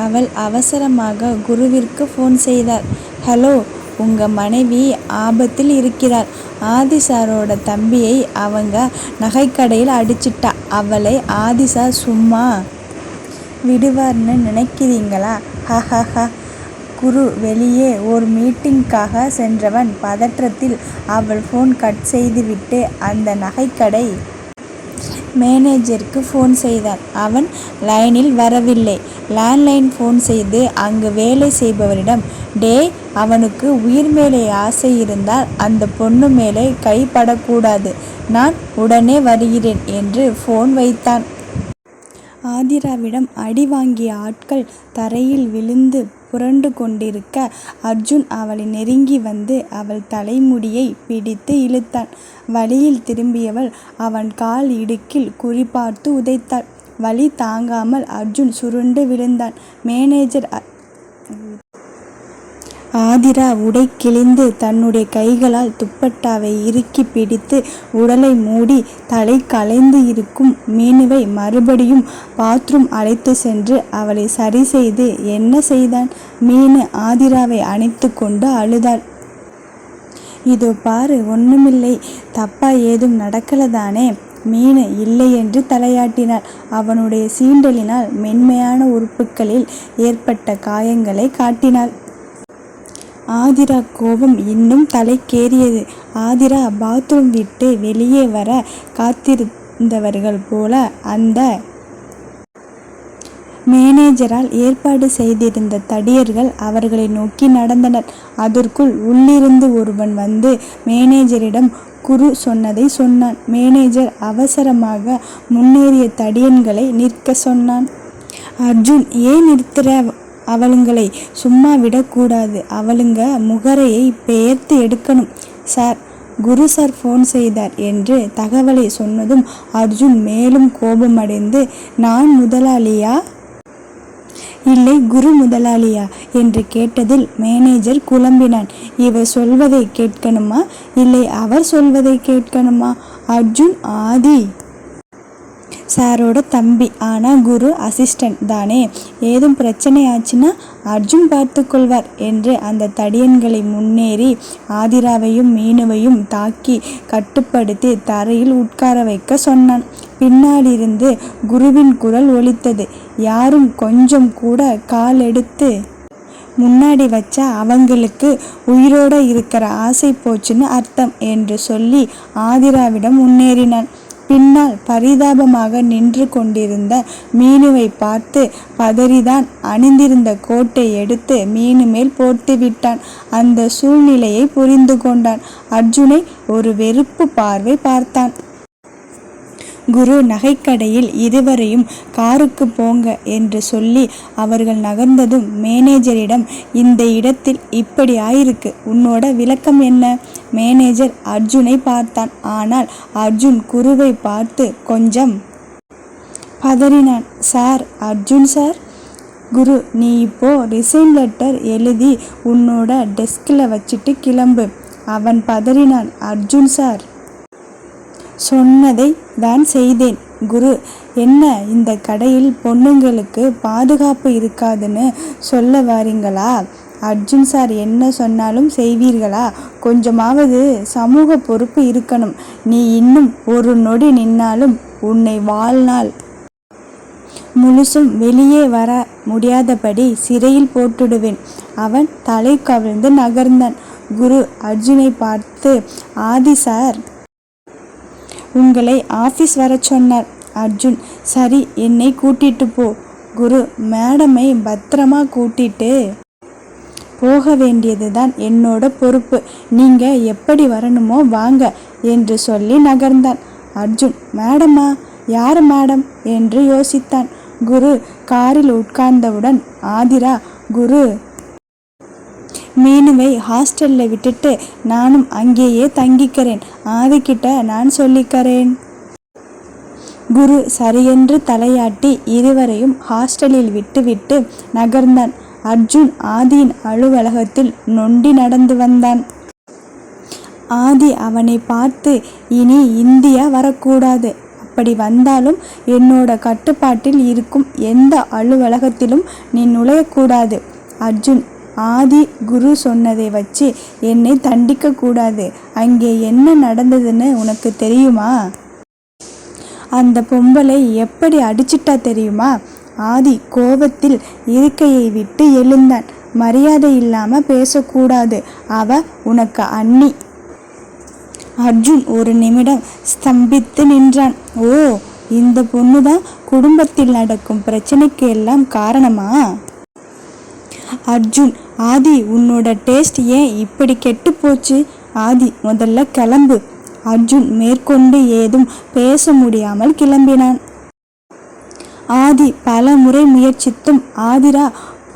அவள் அவசரமாக குருவிற்கு ஃபோன் செய்தாள். ஹலோ, உங்கள் மனைவி ஆபத்தில் இருக்கிறார். ஆதி சாரோட தம்பியை அவங்க நகைக்கடையில் அடிச்சிட்டா. அவளை ஆதி சார் சும்மா விடுவார்னு நினைக்கிறீங்களா? ஹஹஹ. குரு வெளியே ஒரு மீட்டிங்காக சென்றவன் பதற்றத்தில் அவள் ஃபோன் கட் செய்துவிட்டு அந்த நகைக்கடை மேனேஜருக்கு ஃபோன் செய்தான். அவன் லைனில் வரவில்லை. லேண்ட்லைன் ஃபோன் செய்து அங்கு வேலை செய்பவரிடம், டே, அவனுக்கு உயிர் மேலே ஆசை இருந்தால் அந்த பொண்ணு மேலே கைப்படக்கூடாது, நான் உடனே வருகிறேன் என்று ஃபோன் வைத்தான். ஆதிராவிடம் அடி வாங்கிய ஆட்கள் தரையில் விழுந்து புரண்டு கொண்டிருக்க அர்ஜுன் அவளை நெருங்கி வந்து அவள் தலைமுடியை பிடித்து இழுத்தான். வழியில் திரும்பியவள் அவன் கால் இடுக்கில் குறிபார்த்து உதைத்தாள். வலி தாங்காமல் அர்ஜுன் சுருண்டு விழுந்தான். மேனேஜர் ஆதிரா உடை கிழிந்து தன்னுடைய கைகளால் துப்பட்டாவை இறுக்கி பிடித்து உடலை மூடி தலை கலைந்து இருக்கும் மீனுவை மறுபடியும் பாத்ரூம் அழைத்து சென்று அவளை சரி செய்து என்ன செய்தான்? மீனு ஆதிராவை அணைத்து கொண்டு அழுதாள். இதோ பாரு, ஒண்ணுமில்லை, தப்பா ஏதும் நடக்கலதானே? மீனு இல்லை என்று தலையாட்டினாள். அவனுடைய சீண்டலினால் மென்மையான உறுப்புகளில் ஏற்பட்ட காயங்களை காட்டினாள். ஆதிரா கோபம் இன்னும் தலைக்கேறியது. ஆதிரா பாத்ரூம் விட்டு வெளியே வர காத்திருந்தவர்கள் போல அந்த மேனேஜரால் ஏற்பாடு செய்திருந்த தடியர்கள் அவர்களை நோக்கி நடந்தனர். அதற்குள் உள்ளிருந்து ஒருவன் வந்து மேனேஜரிடம் குரு சொன்னதை சொன்னான். மேனேஜர் அவசரமாக முன்னேறிய தடியன்களை நிற்க சொன்னான். அர்ஜுன், ஏன் நிறுத்துற? அவளுங்களை சும்மா விடக்கூடாது. அவளுங்க முகரையை பெயர்த்து எடுக்கணும். சார், குரு சார் ஃபோன் செய்தார் என்று தகவலை சொன்னதும் அர்ஜுன் மேலும் கோபமடைந்து, நான் முதலாளியா இல்லை குரு முதலாளியா என்று கேட்டதில் மேனேஜர் குழம்பினான். இவர் சொல்வதை கேட்கணுமா இல்லை அவர் சொல்வதை கேட்கணுமா? அர்ஜுன் ஆதி சாரோட தம்பி, ஆனால் குரு அசிஸ்டன்ட் தானே. ஏதும் பிரச்சனை ஆச்சுன்னா அர்ஜுன் பார்த்து கொள்வார் என்று அந்த தடியன்களை முன்னேறி ஆதிராவையும் மீனுவையும் தாக்கி கட்டுப்படுத்தி தரையில் உட்கார வைக்க சொன்னான். பின்னாலிருந்து குருவின் குரல் ஒலித்தது. யாரும் கொஞ்சம் கூட கால் எடுத்து முன்னாடி வச்சா அவங்களுக்கு உயிரோட இருக்கிற ஆசை போச்சுன்னு அர்த்தம் என்று சொல்லி ஆதிராவிடம் முன்னேறினான். பின்னால் பரிதாபமாக நின்று கொண்டிருந்த மீனுவை பார்த்து பதறிதான் அணிந்திருந்த கோட்டை எடுத்து மீனு மேல் போட்டு விட்டான். அந்த சூழ்நிலையை புரிந்து கொண்டான். அர்ஜுனை ஒரு வெறுப்பு பார்வை பார்த்தான். குரு நகைக்கடையில் இருவரையும் காருக்கு போங்க என்று சொல்லி அவர்கள் நகர்ந்ததும் மேனேஜரிடம், இந்த இடத்தில் இப்படி ஆயிருக்கு, உன்னோட விளக்கம் என்ன? மேனேஜர் அர்ஜுனை பார்த்தான். ஆனால் அர்ஜுன் குருவை பார்த்து கொஞ்சம் பதறினான். Sir, Arjun sir. குரு, நீ இப்போ ரிசைன் லெட்டர் எழுதி உன்னோட டெஸ்கில் வச்சுட்டு கிளம்பு. அவன் பதறினான். அர்ஜுன் சார், சொன்னதை தான் செய்தேன். குரு, என்ன இந்த கடையில் பொண்ணுங்களுக்கு பாதுகாப்பு இருக்காதுன்னு சொல்ல வாரீங்களா? அர்ஜுன் சார் என்ன சொன்னாலும் செய்வீர்களா? கொஞ்சமாவது சமூக பொறுப்பு இருக்கணும். நீ இன்னும் ஒரு நொடி நின்னாலும் உன்னை வாழ்நாள் முழுசும் வெளியே வர முடியாதபடி சிறையில் போட்டுடுவேன். அவன் தலை கவிழ்ந்து நகர்ந்தான். குரு அர்ஜுனை பார்த்து, ஆதி சார் உங்களை ஆஃபீஸ் வர சொன்னார். அர்ஜுன், சரி, என்னை கூட்டிட்டு போ. குரு, மேடமை பத்திரமா கூட்டிட்டு போக வேண்டியதுதான் என்னோட பொறுப்பு. நீங்க எப்படி வரணுமோ வாங்க என்று சொல்லி நகர்ந்தான். அர்ஜுன், மேடமா? யார் மேடம் என்று யோசித்தான். குரு காரில் உட்கார்ந்தவுடன் ஆதிரா, குரு, மீனுவை ஹாஸ்டலில் விட்டுட்டு நானும் அங்கேயே தங்கிக்கிறேன். ஆதிக்கிட்ட நான் சொல்லிக்கிறேன். குரு சரியென்று தலையாட்டி இருவரையும் ஹாஸ்டலில் விட்டுவிட்டு நகர்ந்தான். அர்ஜுன் ஆதியின் அலுவலகத்தில் நொண்டி நடந்து வந்தான். ஆதி அவனை பார்த்து, இனி இந்தியா வரக்கூடாது, அப்படி வந்தாலும் என்னோட கட்டுப்பாட்டில் இருக்கும் எந்த அலுவலகத்திலும் நீ நுழையக்கூடாது. அர்ஜுன், ஆதி குரு சொன்னதை வச்சு என்னை தண்டிக்க கூடாது. அங்கே என்ன நடந்ததுன்னு உனக்கு தெரியுமா? அந்த பொம்பளை எப்படி அடிச்சிட்டா தெரியுமா? ஆதி கோபத்தில் இருக்கையை விட்டு எழுந்தான். மரியாதை இல்லாம பேசக்கூடாது. அவ உனக்கு அண்ணி. அர்ஜுன் ஒரு நிமிடம் ஸ்தம்பித்து நின்றான். ஓ, இந்த பொண்ணுதான் குடும்பத்தில் நடக்கும் பிரச்சனைக்கு எல்லாம் காரணமா? அர்ஜுன், ஆதி உன்னோட டேஸ்ட் ஏன் இப்படி கெட்டு போச்சு? ஆதி, முதல்ல கிளம்பு. அர்ஜுன் மேற்கொண்டு ஏதும் பேச முடியாமல் கிளம்பினான். ஆதி பல முறை முயற்சித்தும் ஆதிரா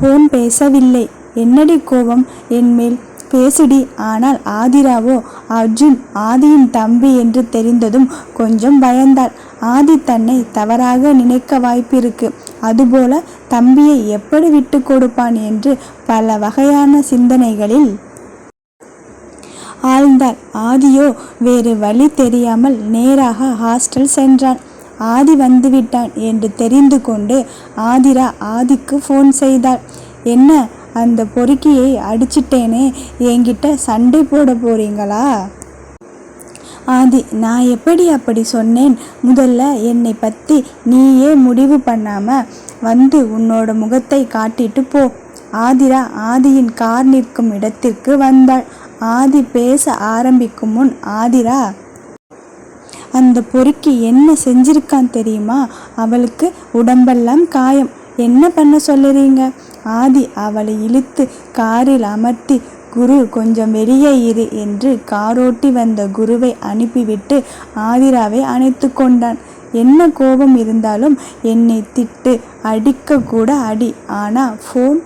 போன் பேசவில்லை. என்னடி கோபம் என்மேல்? பேசுடி. ஆனால் ஆதிராவோ அர்ஜுன் ஆதியின் தம்பி என்று தெரிந்ததும் கொஞ்சம் பயந்தாள். ஆதி தன்னை தவறாக நினைக்க வாய்ப்பிருக்கு. அதுபோல தம்பியை எப்படி விட்டு கொடுப்பான் என்று பல வகையான சிந்தனைகளில் ஆழ்ந்தாள். ஆதியோ வேறு வழி தெரியாமல் நேராக ஹாஸ்டல் சென்றான். ஆதி வந்துவிட்டான் என்று தெரிந்து கொண்டு ஆதிரா ஆதிக்கு ஃபோன் செய்தாள். என்ன, அந்த பொறுக்கியை அடிச்சிட்டேனே, என்கிட்ட சண்டை போட போறீங்களா? ஆதி, நான் எப்படி அப்படி சொன்னேன்? முதல்ல என்னை பற்றி நீயே முடிவு பண்ணாம வந்து உன்னோட முகத்தை காட்டிட்டு போ. ஆதிரா ஆதியின் கார் நிற்கும் இடத்திற்கு வந்தாள். ஆதி பேச ஆரம்பிக்கும் முன் ஆதிரா, அந்த பொறுக்கி என்ன செஞ்சிருக்கான் தெரியுமா? அவளுக்கு உடம்பெல்லாம் காயம். என்ன பண்ண சொல்லுறீங்க? ஆதி அவளை இழுத்து காரில் அமர்த்தி, குரு கொஞ்சம் வெளியே இரு என்று காரோட்டி வந்த குருவை அனுப்பிவிட்டு ஆதிராவை அணைத்து கொண்டான். என்ன கோபம் இருந்தாலும் என்னை திட்டு, அடிக்க கூட அடி. ஆனா ஃபோன்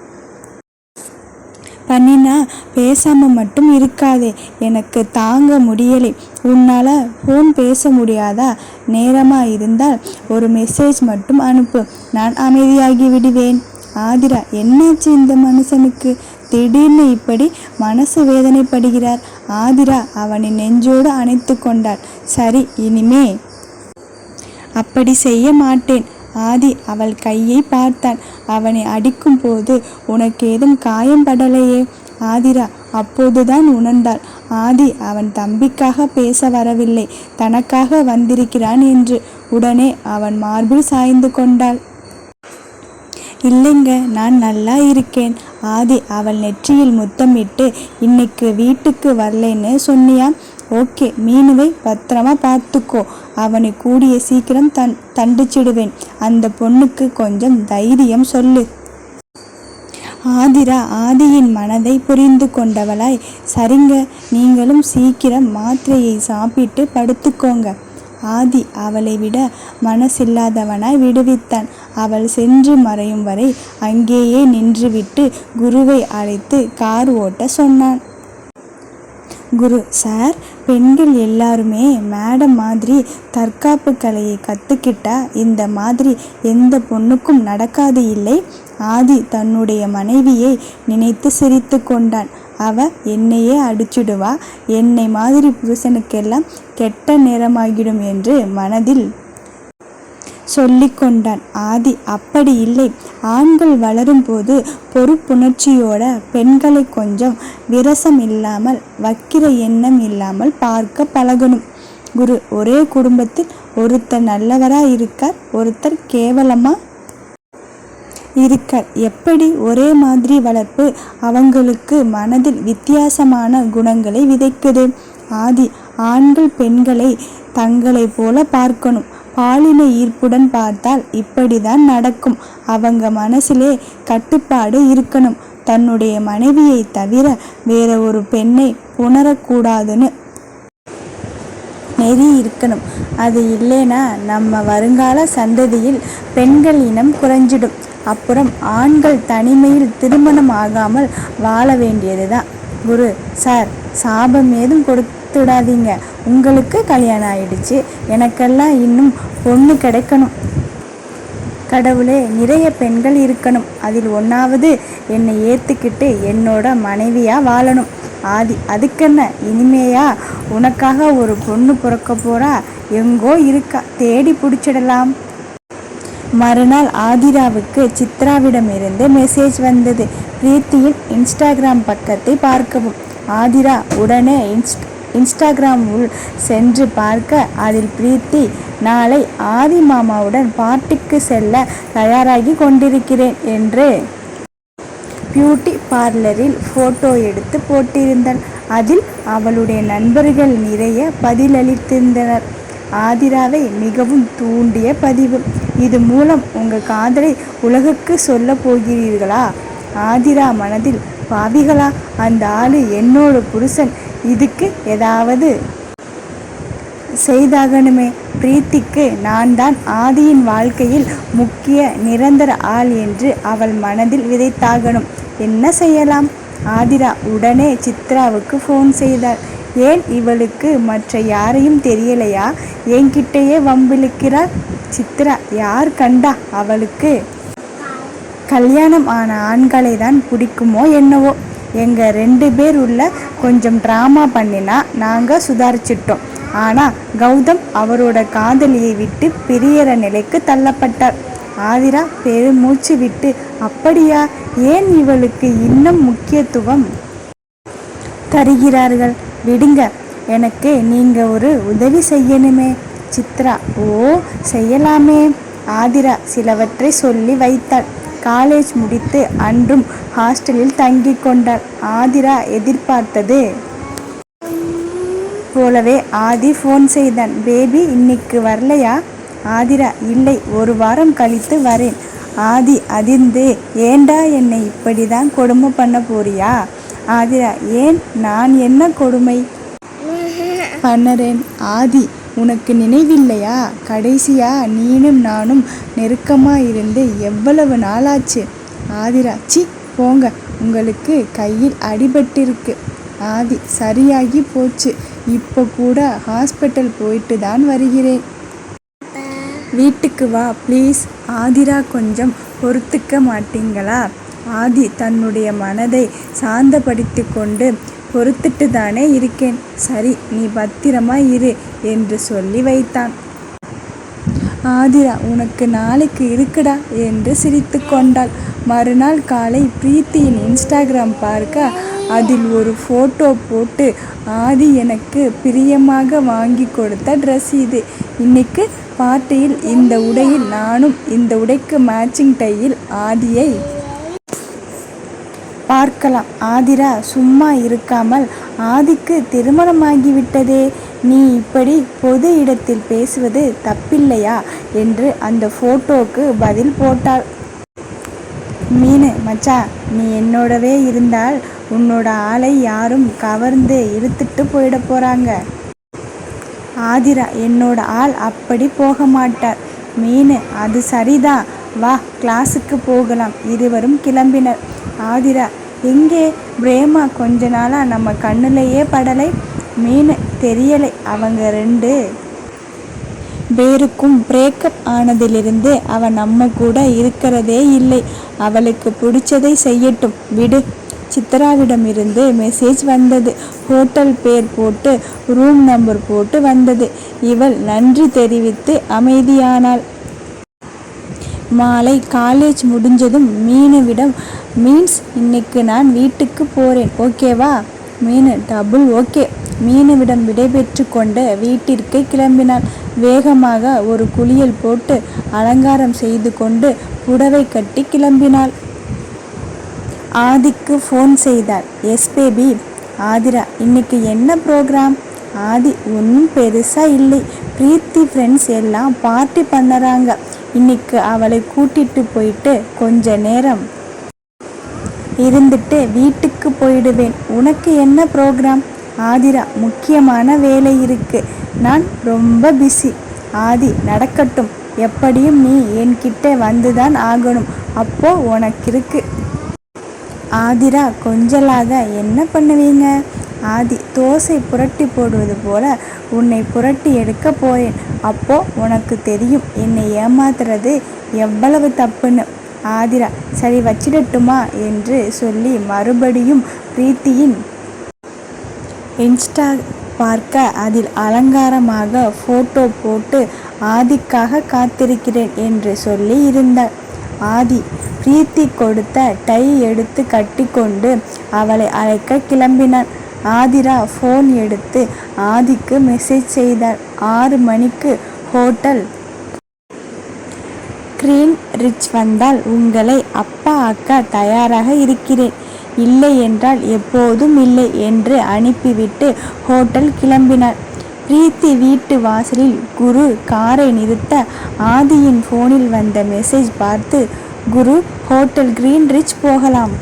பண்ணினா பேசாம மட்டும் இருக்காதே, எனக்கு தாங்க முடியலை. உன்னால ஃபோன் பேச முடியாதா? நேரமா இருந்தால் ஒரு மெசேஜ் மட்டும் அனுப்பு, நான் அமைதியாகி விடுவேன். ஆதிரா, என்னாச்சு இந்த மனுஷனுக்கு? திடீர்னு இப்படி மனசு வேதனைப்படுகிறார். ஆதிரா அவனை நெஞ்சோடு அணைத்து கொண்டாள். சரி, இனிமே அப்படி செய்ய மாட்டேன். ஆதி அவள் கையை பார்த்தான். அவனை அடிக்கும் போது உனக்கு ஏதும் காயம் படலையே? ஆதிரா அப்போதுதான் உணர்ந்தாள். ஆதி அவன் தம்பிக்காக பேச வரவில்லை, தனக்காக வந்திருக்கிறான் என்று. உடனே அவன் மார்பில் சாய்ந்து கொண்டாள். இல்லைங்க, நான் நல்லா இருக்கேன். ஆதி அவள் நெற்றியில் முத்தமிட்டு, இன்னைக்கு வீட்டுக்கு வரலைன்னு சொன்னியா? ஓகே, மீனுவை பத்திரமா பார்த்துக்கோ. அவனை கூடிய சீக்கிரம் தண்டிச்சிடுவேன். அந்த பொண்ணுக்கு கொஞ்சம் தைரியம் சொல்லு. ஆதிரா ஆதியின் மனதை புரிந்து கொண்டவளாய், சரிங்க, நீங்களும் சீக்கிரம் மாத்திரையை சாப்பிட்டு படுத்துக்கோங்க. ஆதி அவளை விட மனசில்லாதவனாய் விடுவித்தான். அவள் சென்று மறையும் வரை அங்கேயே நின்றுவிட்டு குருவை அழைத்து கார் ஓட்ட சொன்னான். குரு சார், பெண்கள் எல்லாருமே மேடம் மாதிரி தற்காப்பு கலையை கற்றுக்கிட்டா இந்த மாதிரி எந்த பொண்ணுக்கும் நடக்காது இல்லை? ஆதி தன்னுடைய மனைவியை நினைத்து சிரித்து கொண்டான். அவ என்னையே அடிச்சிடுவா, என்னை மாதிரி புருஷனுக்கெல்லாம் கெட்ட நேரமாகிடும் என்று மனதில் சொல்லிக்கொண்டான். ஆதி அப்படி இல்லை. ஆண்கள் வளரும் போது பொறுப்புணர்ச்சியோட பெண்களை கொஞ்சம் விரசம் இல்லாமல், வக்கிர எண்ணம் இல்லாமல் பார்க்க பழகணும். குரு, ஒரே குடும்பத்தில் ஒருத்தர் நல்லவரா இருக்கார், ஒருத்தர் கேவலமா இருக்கார். எப்படி ஒரே மாதிரி வளர்ப்பு அவங்களுக்கு மனதில் வித்தியாசமான குணங்களை விதைக்குது? ஆதி, ஆண்கள் பெண்களை தங்களை போல பார்க்கணும். பாலின ஈர்ப்புடன் பார்த்தால் இப்படிதான் நடக்கும். அவங்க மனசிலே கட்டுப்பாடு இருக்கணும். தன்னுடைய மனைவியை தவிர வேற ஒரு பெண்ணை புணரக்கூடாதுன்னு நெறி இருக்கணும். அது இல்லைன்னா நம்ம வருங்கால சந்ததியில் பெண்கள் இனம் குறைஞ்சிடும். அப்புறம் ஆண்கள் தனிமையில் திருமணம் ஆகாமல் வாழ வேண்டியதுதான். குரு சார், சாபம் ஏதும் கொடுத்துடாதீங்க. உங்களுக்கு கல்யாணம் ஆயிடுச்சு, எனக்கெல்லாம் இன்னும் பொண்ணு கிடைக்கணும். கடவுளே, நிறைய பெண்கள் இருக்கணும், அதில் ஒன்றாவது என்னை ஏற்றுக்கிட்டு என்னோட மனைவியாக வாழணும். ஆதி அதுக்கென்ன, இனிமேயா உனக்காக ஒரு பொண்ணு பிறக்க போறா, எங்கோ இருக்கா, தேடி பிடிச்சிடலாம். மறுநாள் ஆதிராவுக்கு சித்ராவிடமிருந்து மெசேஜ் வந்தது. பிரீத்தியின் இன்ஸ்டாகிராம் பக்கத்தை பார்க்கவும். ஆதிரா உடனே இன்ஸ்டாகிராம் உள் சென்று பார்க்க, அதில் பிரீத்தி, நாளை ஆதி மாமாவுடன் பார்ட்டிக்கு செல்ல தயாராகி கொண்டிருக்கிறேன் என்று பியூட்டி பார்லரில் போட்டோ எடுத்து போட்டிருந்தாள். அதில் அவளுடைய நண்பர்கள் நிறைய பதிலளித்திருந்தனர். ஆதிராவை மிகவும் தூண்டிய பதிவு. இது மூலம் உங்கள் காதலை உலகுக்கு சொல்ல போகிறீர்களா? ஆதிரா மனதில், பாவிகளா, அந்த ஆளு என்னோட புருஷன், இதுக்கு ஏதாவது செய்தாகணுமே. பிரீத்திக்கு நான் தான் ஆதியின் வாழ்க்கையில் முக்கிய நிரந்தர ஆள் என்று அவள் மனதில் விதைத்தாகணும். என்ன செய்யலாம்? ஆதிரா உடனே சித்ராவுக்கு ஃபோன் செய்தாள். ஏன் இவளுக்கு மற்ற யாரையும் தெரியலையா? என்கிட்டயே வம்பிழுக்கிறாள். சித்ரா, யார் கண்டா அவளுக்கு கல்யாணம் ஆன ஆண்களை தான் பிடிக்குமோ என்னவோ. எங்கள் 2 பேர் உள்ள கொஞ்சம் ட்ராமா பண்ணினா நாங்கள் சுதாரிச்சிட்டோம். ஆனால் கௌதம் அவரோட காதலியை விட்டு பிரியற நிலைக்கு தள்ளப்பட்டார். ஆதிரா பெருமூச்சு விட்டு, அப்படியா? ஏன் இவளுக்கு இன்னும் முக்கியத்துவம் தருகிறார்கள்? விடுங்க, எனக்கு நீங்கள் ஒரு உதவி செய்யணுமே. சித்ரா, ஓ, செய்யலாமே. ஆதிரா சிலவற்றை சொல்லி வைத்தாள். காலேஜ் முடித்து அன்றும் ஹாஸ்டலில் தங்கி கொண்டாள். ஆதிரா எதிர்பார்த்தது போலவே ஆதி ஃபோன் செய்தான். பேபி, இன்னைக்கு வரலையா? ஆதிரா, இல்லை, 1 வாரம் கழித்து வரேன். ஆதி அதிர்ந்து, ஏண்டா என்னை இப்படி தான் கொடுமை பண்ண போறியா? ஆதிரா, ஏன், நான் என்ன கொடுமை பண்ணறேன்? ஆதி, உனக்கு நினைவில்லையா? கடைசியா நீனும் நானும் நெருக்கமாக இருந்து எவ்வளவு நாளாச்சு? ஆதிரா, சி போங்க, உங்களுக்கு கையில் அடிபட்டிருக்கு. ஆதி, சரியாகி போச்சு, இப்போ கூட ஹாஸ்பிட்டல் போயிட்டு தான் வருகிறேன். வீட்டுக்கு வா ப்ளீஸ். ஆதிரா, கொஞ்சம் பொறுத்துக்க மாட்டீங்களா? ஆதி தன்னுடைய மனதை சாந்தப்படுத்தி கொண்டு, பொறுத்துட்டு தானே இருக்கேன், சரி நீ பத்திரமா இரு என்று சொல்லி வைத்தான். ஆதிரா, உனக்கு நாளைக்கு இருக்குடா என்று சிரித்து கொண்டாள். மறுநாள் காலை பிரீத்தியின் இன்ஸ்டாகிராம் பார்க்க, அதில் ஒரு ஃபோட்டோ போட்டு, ஆதி எனக்கு பிரியமாக வாங்கி கொடுத்த ட்ரெஸ் இது. இன்னைக்கு பார்ட்டியில் இந்த உடையில் நானும், இந்த உடைக்கு மேட்சிங் டையில் ஆதியை பார்க்கலாம். ஆதிரா சும்மா இருக்காமல், ஆதிக்கு திருமணமாகிவிட்டதே, நீ இப்படி பொது இடத்தில் பேசுவது தப்பில்லையா என்று அந்த ஃபோட்டோவுக்கு பதில் போட்டாள். மீனு, மச்சா, நீ என்னோடவே இருந்தால் உன்னோட ஆளை யாரும் கவர்ந்து இழுத்துட்டு போயிட போகிறாங்க. ஆதிரா, என்னோட ஆள் அப்படி போக மாட்டார். மீனு, அது சரிதான், வா கிளாஸுக்கு போகலாம். இருவரும் கிளம்பினர். ஆதிரா, எங்கே பிரேமா? கொஞ்ச நாளாக நம்ம கண்ணுலையே படலை. மீனு, தெரியலை, அவங்க 2 பேருக்கும் பிரேக்கப் ஆனதிலிருந்து அவன் நம்ம கூட இருக்கிறதே இல்லை. அவளுக்கு பிடிச்சதை செய்யட்டும், விடு. சித்ராவிடமிருந்து மெசேஜ் வந்தது. ஹோட்டல் பேர் போட்டு ரூம் நம்பர் போட்டு வந்தது. இவள் நன்றி தெரிவித்து அமைதியானாள். மாலை காலேஜ் முடிஞ்சதும் மீனுவிடம், மீன்ஸ் இன்னைக்கு நான் வீட்டுக்கு போகிறேன், ஓகேவா? மீனு, டபுள் ஓகே. மீனுவிடம் விடைபெற்று கொண்டு வீட்டிற்கு கிளம்பினாள். வேகமாக ஒரு குளியல் போட்டு அலங்காரம் செய்து கொண்டு புடவை கட்டி கிளம்பினாள். ஆதிக்கு ஃபோன் செய்தாள். S baby. ஆதிரா, இன்னைக்கு என்ன ப்ரோக்ராம்? ஆதி, ஒன்றும் பெருசாக இல்லை, பிரீத்தி ஃப்ரெண்ட்ஸ் எல்லாம் பார்ட்டி பண்ணுறாங்க. இன்னைக்கு அவளை கூட்டிட்டு போயிட்டு கொஞ்ச நேரம் இருந்துட்டு வீட்டுக்கு போயிடுவேன். உனக்கு என்ன ப்ரோக்ராம்? ஆதிரா, முக்கியமான வேலை இருக்கு, நான் ரொம்ப பிஸி. ஆதி, நடக்கட்டும், எப்படியும் நீ என்கிட்ட வந்துதான் ஆகணும், அப்போ உனக்கு இருக்கு. ஆதிரா கொஞ்சலாக, என்ன பண்ணுவீங்க? ஆதி, தோசை புரட்டி போடுவது போல உன்னை புரட்டி எடுக்க போறேன். அப்போ உனக்கு தெரியும் என்னை ஏமாத்துறது எவ்வளவு தப்புன்னு. ஆதிரா, சரி வச்சிடட்டுமா என்று சொல்லி மறுபடியும் பிரீத்தியின் இன்ஸ்டா பார்க்க அதில் அலங்காரமாக ஃபோட்டோ போட்டு ஆதிக்காக காத்திருக்கிறேன் என்று சொல்லி இருந்தாள். ஆதி பிரீத்தி கொடுத்த டை எடுத்து கட்டிக்கொண்டு அவளை அழைக்க கிளம்பினான். ஆதிரா ஃபோன் எடுத்து ஆதிக்கு மெசேஜ் செய்தாள். 6 மணிக்கு ஹோட்டல் கிரீன் ரிச் வந்தால் உங்களை அப்பா அக்கா தயாராக இருக்கிறேன், இல்லை என்றால் எப்போதும் இல்லை என்று அனுப்பிவிட்டு ஹோட்டல் கிளம்பினார். பிரீத்தி வீட்டு வாசலில் குரு காரை நிறுத்த ஆதியின் ஃபோனில் வந்த மெசேஜ் பார்த்து, குரு, ஹோட்டல் கிரீன் ரிச் போகலாம்.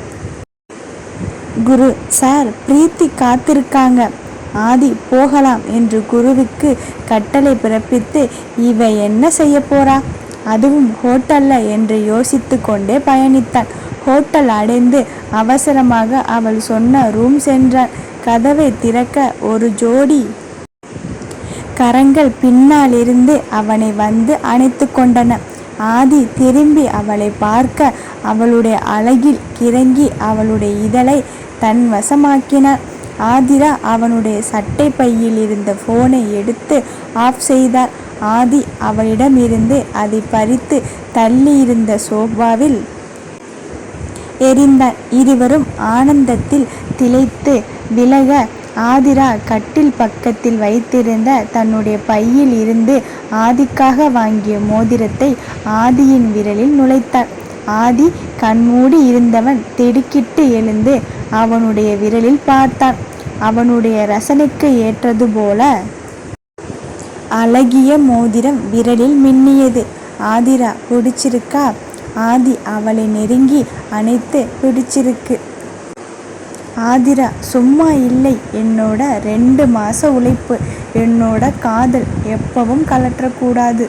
குரு, சார், பிரீத்தி காத்திருக்காங்க. ஆதி, போகலாம் என்று குருவுக்கு கட்டளை பிறப்பித்து, இவ என்ன செய்ய போறா, அதுவும் ஹோட்டல்ல என்று யோசித்து கொண்டே பயணித்தான். ஹோட்டல் அடைந்து அவசரமாக அவள் சொன்ன ரூம் சென்றான். கதவை திறக்க ஒரு ஜோடி கரங்கள் பின்னாலிருந்து அவனை வந்து அணைத்து கொண்டன. ஆதி திரும்பி அவளை பார்க்க அவளுடைய அழகில் கிறங்கி அவளுடைய இதழை தன் வசமாக்கினார். ஆதிரா அவனுடைய சட்டை பையில் இருந்த போனை எடுத்து ஆஃப் செய்தார். ஆதி அவளிடமிருந்து அதை பறித்து தள்ளி இருந்த சோபாவில் எறிந்தான். இருவரும் ஆனந்தத்தில் திளைத்து விலக ஆதிரா கட்டில் பக்கத்தில் வைத்திருந்த தன்னுடைய பையில் இருந்து ஆதிக்காக வாங்கிய மோதிரத்தை ஆதியின் விரலில் நுழைத்தாள். ஆதி கண்மூடி இருந்தவன் திடுக்கிட்டு எழுந்து அவனுடைய விரலில் பார்த்தான். அவனுடைய ரசனைக்கு ஏற்றது போல அழகிய மோதிரம் விரலில் மின்னியது. ஆதிரா, பிடிச்சிருக்கா? ஆதி அவளை நெருங்கி அணைத்து, பிடிச்சிருக்கு. ஆதிரா, சும்மா இல்லை, என்னோட 2 மாச உழைப்பு, என்னோட காதல், எப்பவும் கலற்றக்கூடாது.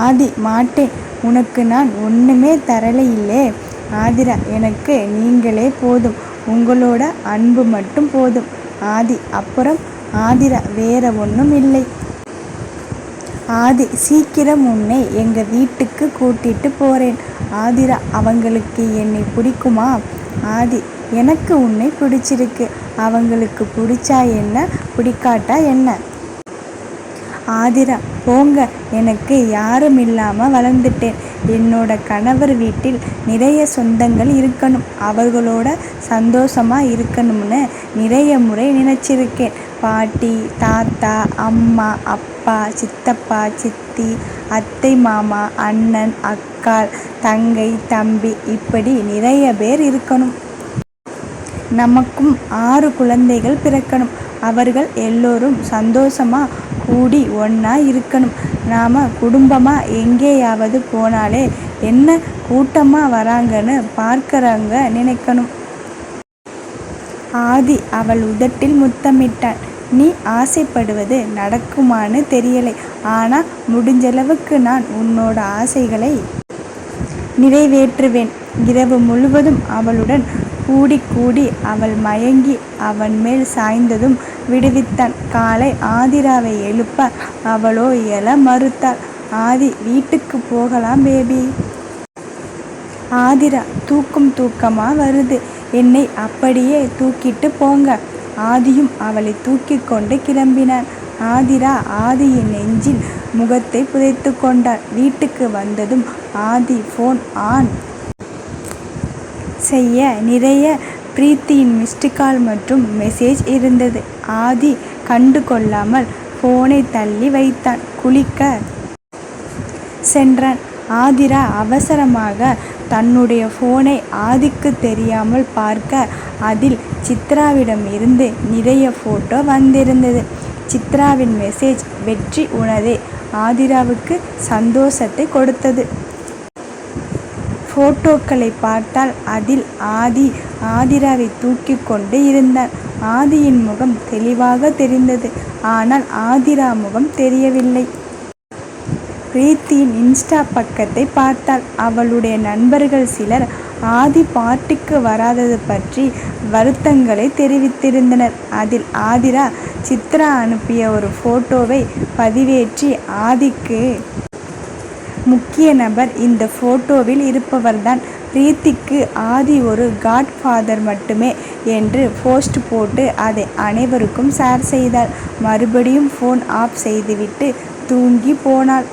ஆதி, மாட்டேன், உனக்கு நான் ஒன்றுமே தரலை இல்லே. ஆதிரா, எனக்கு நீங்களே போதும், உங்களோட அன்பு மட்டும் போதும். ஆதி, அப்புறம்? ஆதிரா, வேற ஒன்றும் இல்லை. ஆதி, சீக்கிரம் உன்னை எங்க வீட்டுக்கு கூட்டிட்டு போறேன். ஆதிரா, அவங்களுக்கு என்னை பிடிக்குமா? ஆதி, எனக்கு உன்னை பிடிச்சிருக்கு, அவங்களுக்கு பிடிச்சா என்ன, பிடிக்காட்டா என்ன? ஆதிரா, போங்க, எனக்கு யாரும் இல்லாமல் வளர்ந்துட்டேன். என்னோட கணவர் வீட்டில் நிறைய சொந்தங்கள் இருக்கணும், அவர்களோட சந்தோஷமாக இருக்கணும்னு நிறைய முறை நினச்சிருக்கேன். பாட்டி, தாத்தா, அம்மா, அப்பா, சித்தப்பா, சித்தி, அத்தை, மாமா, அண்ணன், அக்காள், தங்கை, தம்பி, இப்படி நிறைய பேர் இருக்கணும். நமக்கும் 6 குழந்தைகள் பிறக்கணும். அவர்கள் எல்லோரும் சந்தோஷமா கூடி ஒன்றா இருக்கணும். நாம் குடும்பமாக எங்கேயாவது போனாலே என்ன கூட்டமாக வராங்கன்னு பார்க்குறவங்க நினைக்கணும். ஆதி அவள் உதட்டில் முத்தமிட்டான். நீ ஆசைப்படுவது நடக்குமான்னு தெரியலை, ஆனால் முடிஞ்சளவுக்கு நான் உன்னோட ஆசைகளை நிறைவேற்றுவேன். இரவு முழுவதும் அவளுடன் கூடி கூடி அவள் மயங்கி அவன் மேல் சாய்ந்ததும் விடுவித்தான். காலை ஆதிராவை எழுப்ப அவளோ எழ மறுத்தாள். ஆதி, வீட்டுக்கு போகலாம் பேபி. ஆதிரா, தூக்கமா வருது, என்னை அப்படியே தூக்கிட்டு போங்க. ஆதியும் அவளை தூக்கி கொண்டு கிளம்பினான். ஆதிரா ஆதியின் நெஞ்சில் முகத்தை புதைத்து கொண்டாள். வீட்டுக்கு வந்ததும் ஆதி ஃபோன் ஆன் செய்ய நிறைய பிரீத்தியின் மிஸ்டு கால் மற்றும் மெசேஜ் இருந்தது. ஆதி கண்டு கொள்ளாமல் ஃபோனை தள்ளி வைத்தான். குளிக்க சென்றான். ஆதிரா அவசரமாக தன்னுடைய ஃபோனை ஆதிக்கு தெரியாமல் பார்க்க அதில் சித்ராவிடம் இருந்து நிறைய ஃபோட்டோ வந்திருந்தது. சித்ராவின் மெசேஜ் வெற்றி உனதே ஆதிராவுக்கு சந்தோஷத்தை கொடுத்தது. ஃபோட்டோக்களை பார்த்தால் அதில் ஆதி ஆதிராவை தூக்கி கொண்டு இருந்தான். ஆதியின் முகம் தெளிவாக தெரிந்தது, ஆனால் ஆதிரா முகம் தெரியவில்லை. பிரீத்தியின் இன்ஸ்டா பக்கத்தை பார்த்தால் அவளுடைய நண்பர்கள் சிலர் ஆதி பார்ட்டிக்கு வராதது பற்றி வருத்தங்களை தெரிவித்திருந்தனர். அதில் ஆதிரா சித்ரா அனுப்பிய ஒரு ஃபோட்டோவை பதிவேற்றி, ஆதிக்கு முக்கிய நபர் இந்த ஃபோட்டோவில் இருப்பவர்தான். பிரீத்திக்கு ஆதி ஒரு காட்ஃபாதர் மட்டுமே, என்று போஸ்ட் போட்டு அதை அனைவருக்கும் ஷேர் செய்தாள். மறுபடியும் ஃபோன் ஆஃப் செய்துவிட்டு தூங்கி போனாள்.